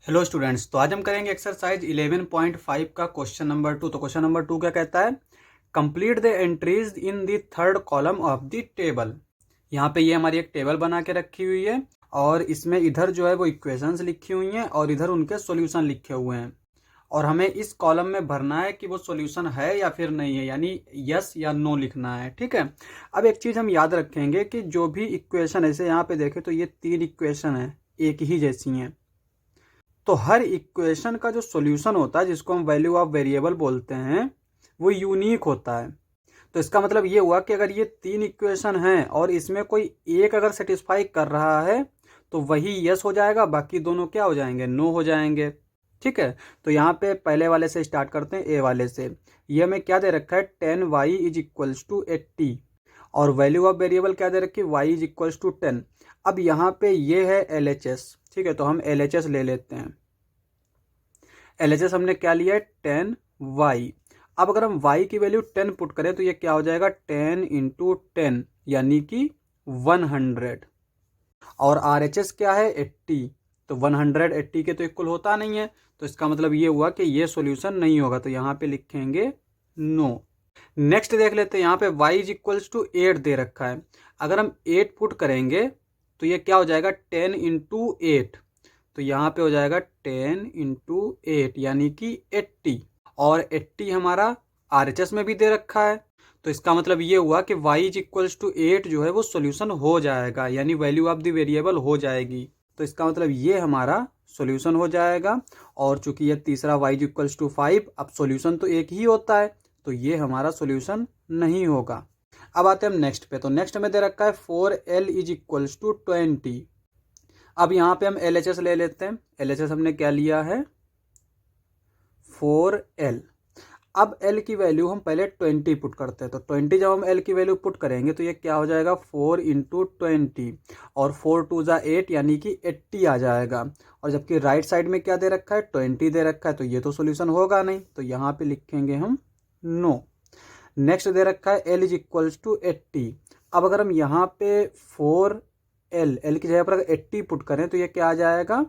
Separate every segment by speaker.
Speaker 1: Hello students, तो आज हम करेंगे एक्सरसाइज 11.5 का क्वेश्चन नंबर 2। तो क्वेश्चन नंबर 2 क्या कहता है? Complete the entries in the third column of the table. यहाँ पे ये हमारी एक टेबल बना के रखी हुई है और इसमें इधर जो है वो इक्वेशंस लिखी हुई हैं और इधर उनके सॉल्यूशन लिखे हुए हैं और हमें इस कॉलम में भरना है कि वो सॉल्यूशन है या फिर नहीं है, यानी यस या नो लिखना है। ठीक है। अब एक चीज़ हम याद रखेंगे कि जो भी इक्वेशन, ऐसे यहाँ पे देखें तो ये 3 इक्वेशन है, एक ही जैसी हैं। तो हर इक्वेशन का जो सॉल्यूशन होता है, जिसको हम वैल्यू ऑफ वेरिएबल बोलते हैं, वो यूनिक होता है। तो इसका मतलब ये हुआ कि अगर ये 3 इक्वेशन हैं और इसमें कोई एक अगर सेटिस्फाई कर रहा है तो वही यस हो जाएगा, बाकी दोनों क्या हो जाएंगे? नो हो जाएंगे। ठीक है। तो यहाँ पे पहले वाले से स्टार्ट करते हैं, ए वाले से। ये हमें क्या दे रखा है? 10y इज इक्वल्स टू 80 और वैल्यू ऑफ वेरिएबल क्या दे रखी है? y is equals to 10। अब यहाँ पे ये है LHS। ठीक है, तो हम LHS ले लेते हैं। LHS हमने क्या लिया है? 10y। अब अगर हम y की वैल्यू 10 पुट करें तो ये क्या हो जाएगा? 10 इंटू 10 यानी कि 100। और RHS क्या है? 80। तो 180 के तो इक्वल होता नहीं है, तो इसका मतलब ये हुआ कि ये सॉल्यूशन नहीं होगा। तो यहाँ पे लिखेंगे नो। नेक्स्ट देख लेते हैं, यहाँ पे y इज इक्वल्स टू 8 दे रखा है। अगर हम 8 पुट करेंगे तो ये क्या हो जाएगा? 10 इंटू 8। तो यहाँ पे हो जाएगा 10 इंटू 8 यानी कि 80। और 80 हमारा RHS में भी दे रखा है, तो इसका मतलब ये हुआ कि y इज इक्वल्स टू 8 जो है वो सॉल्यूशन हो जाएगा, यानी वैल्यू ऑफ द वेरिएबल हो जाएगी। तो इसका मतलब ये हमारा सॉल्यूशन हो जाएगा। और चूंकि ये तीसरा y इज इक्वल्स टू 5, अब सॉल्यूशन तो एक ही होता है, तो ये हमारा सॉल्यूशन नहीं होगा। अब आते हैं हम नेक्स्ट पे। तो नेक्स्ट में दे रखा है 4l इज इक्वल्स टू 20। अब यहाँ पे हम LHS ले लेते हैं। LHS हमने क्या लिया है? 4l। अब l की वैल्यू हम पहले 20 पुट करते हैं। तो 20 जब हम l की वैल्यू पुट करेंगे तो ये क्या हो जाएगा? 4 इंटू 20 और 4 टू ज़ा 8 यानी कि 80 आ जाएगा। और जबकि राइट साइड में क्या दे रखा है? 20 दे रखा है, तो ये तो सॉल्यूशन होगा नहीं, तो यहाँ पे लिखेंगे हम नो। नेक्स्ट दे रखा है l इज इक्वल्स टू 80। अब अगर हम यहाँ पे 4l की जगह पर अगर 80 पुट करें तो ये क्या आ जाएगा?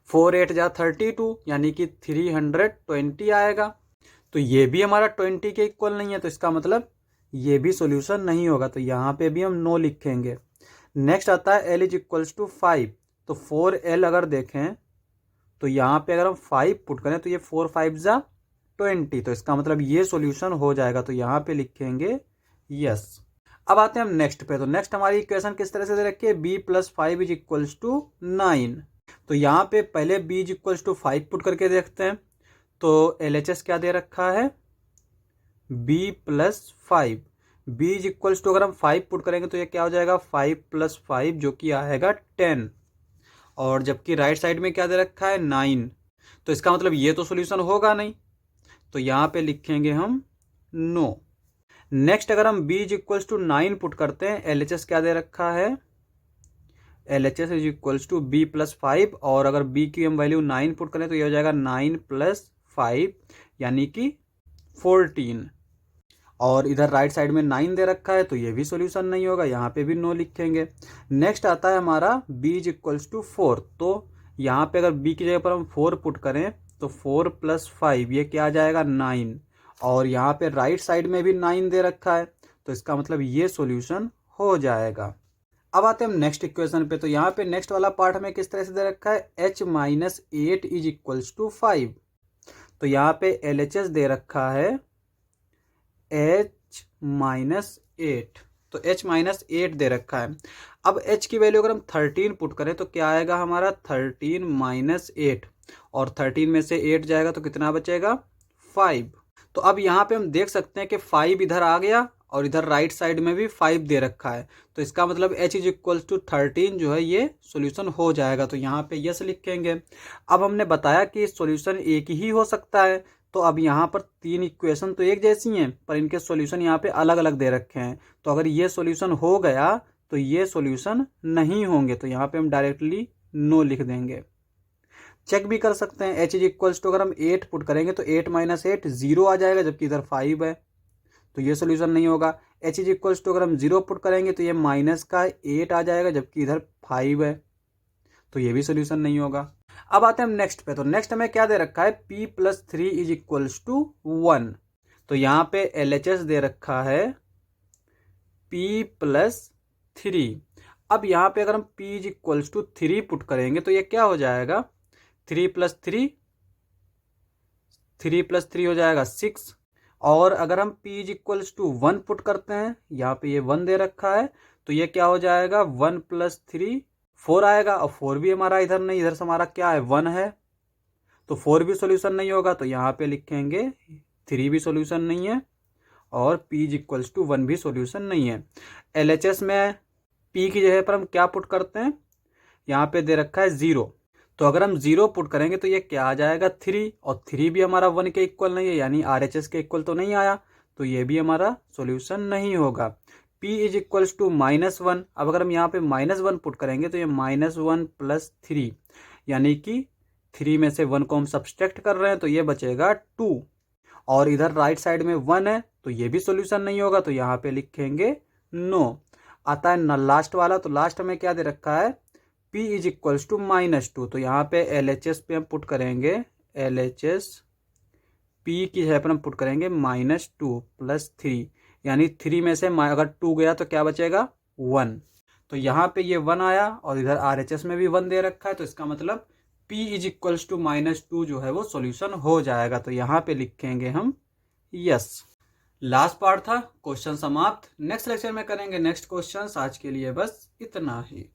Speaker 1: 4 8 जा 32 यानी कि 320 आएगा। तो ये भी हमारा 20 के इक्वल नहीं है, तो इसका मतलब ये भी सॉल्यूशन नहीं होगा, तो यहाँ पे भी हम नो लिखेंगे। नेक्स्ट आता है l इज इक्वल्स टू 5। तो 4l अगर देखें तो यहाँ पे अगर हम 5 पुट करें तो ये 4 5 जा 20, तो इसका मतलब ये सॉल्यूशन हो जाएगा, तो यहाँ पे लिखेंगे यस। अब आते हैं हम नेक्स्ट पे। तो नेक्स्ट हमारी इक्वेशन किस तरह से दे रखी है? b plus 5 is equals to 9। तो यहाँ पे पहले b is equals to 5 put करके देखते हैं। तो LHS क्या दे रखा है? b plus 5। b is equals to अगर हम 5 पुट करेंगे तो ये क्या हो जाएगा? 5 प्लस 5 जो कि आएगा 10। और जबकि राइट साइड में क्या दे रखा है? 9। तो इसका मतलब ये तो सॉल्यूशन होगा नहीं, तो यहाँ पे लिखेंगे हम नो। नेक्स्ट अगर हम b is equals to 9 put करते हैं, LHS क्या दे रखा है? LHS is equals to b plus 5। और अगर b की हम वैल्यू 9 पुट करें तो ये हो जाएगा 9 प्लस 5 यानी कि 14। और इधर राइट साइड में 9 दे रखा है, तो ये भी सॉल्यूशन नहीं होगा, यहाँ पे भी नो लिखेंगे। नेक्स्ट आता है हमारा b इज इक्वल्स टू 4। तो यहाँ पे अगर b की जगह पर हम 4 पुट करें तो 4 प्लस 5 ये क्या आ जाएगा? 9। और यहाँ पे राइट साइड में भी 9 दे रखा है, तो इसका मतलब ये सॉल्यूशन हो जाएगा। अब आते हैं हम नेक्स्ट इक्वेशन पे। तो यहाँ पे नेक्स्ट वाला पार्ट हमें किस तरह से दे रखा है? h minus 8 is equals to 5। तो यहाँ पे LHS दे रखा है h माइनस 8। तो h माइनस 8 दे रखा है। अब h की वैल्यू अगर हम 13 पुट करें तो क्या आएगा हमारा? 13 माइनस 8। और 13 में से 8 जाएगा तो कितना बचेगा? 5। तो अब यहाँ पे हम देख सकते हैं कि 5 इधर आ गया और इधर राइट साइड में भी 5 दे रखा है, तो इसका मतलब h इज इक्वल्स टू 13 जो है ये सॉल्यूशन हो जाएगा, तो यहाँ पे यस लिखेंगे। अब हमने बताया कि सॉल्यूशन एक ही हो सकता है, तो अब यहाँ पर 3 इक्वेशन तो एक जैसी हैं पर इनके सॉल्यूशन यहाँ पे अलग अलग दे रखे हैं। तो अगर ये सॉल्यूशन हो गया तो ये सॉल्यूशन नहीं होंगे, तो यहाँ पे हम डायरेक्टली नो लिख देंगे। चेक भी कर सकते हैं, h इज इक्वल्स टू अगर हम 8 पुट करेंगे तो 8 माइनस 8 0 आ जाएगा, जबकि इधर 5 है, तो ये सोल्यूशन नहीं होगा। h इज इक्वल्स टू अगर हम 0 पुट करेंगे तो ये माइनस का 8 आ जाएगा, जबकि इधर 5 है, तो ये भी सोल्यूशन नहीं होगा। अब आते हैं हम नेक्स्ट पे। तो नेक्स्ट हमें क्या दे रखा है, p+3 इज इक्वल्स टू 1। तो यहाँ पे LHS दे रखा है p+3। अब यहाँ पे अगर हम p is equals to 3 put करेंगे तो ये क्या हो जाएगा, 3+3 हो जाएगा 6। और अगर हम p is equals to 1 put करते हैं, यहाँ पे ये 1 दे रखा है, तो ये क्या हो जाएगा 1+3 4 आएगा। और 4 भी हमारा इधर नहीं, इधर से हमारा क्या है 1 है, तो 4 भी सोल्यूशन नहीं होगा। तो यहाँ पे लिखेंगे 3 भी सोल्यूशन नहीं है और p इज इक्वल्स टू 1 भी सोल्यूशन नहीं है। LHS में p की जगह पर हम क्या पुट करते हैं, यहाँ पे दे रखा है 0। तो अगर हम 0 पुट करेंगे तो ये क्या आ जाएगा 3, और 3 भी हमारा 1 के इक्वल नहीं है, यानी RHS के इक्वल तो नहीं आया, तो ये भी हमारा सोल्यूशन नहीं होगा। p is equals to -1। अब अगर हम यहाँ पे -1 पुट करेंगे तो ये -1+3, यानी कि 3 में से 1 को हम सब्सट्रैक्ट कर रहे हैं, तो ये बचेगा 2। और इधर राइट साइड में 1 है, तो ये भी सोल्यूशन नहीं होगा, तो यहाँ पे लिखेंगे नो। आता है ना लास्ट वाला। तो लास्ट में क्या दे रखा है, p इज इक्वल्स टू -2। तो यहाँ पे LHS पे हम पुट करेंगे, LHS p की जगह पर हम पुट करेंगे -2+3, यानी 3 में से अगर 2 गया तो क्या बचेगा 1। तो यहाँ पे ये 1 आया और इधर RHS में भी 1 दे रखा है, तो इसका मतलब p इज इक्वल्स टू -2 जो है वो सॉल्यूशन हो जाएगा। तो यहाँ पे लिखेंगे हम यस। लास्ट पार्ट था, क्वेश्चन समाप्त। नेक्स्ट लेक्चर में करेंगे नेक्स्ट क्वेश्चन। आज के लिए बस इतना ही।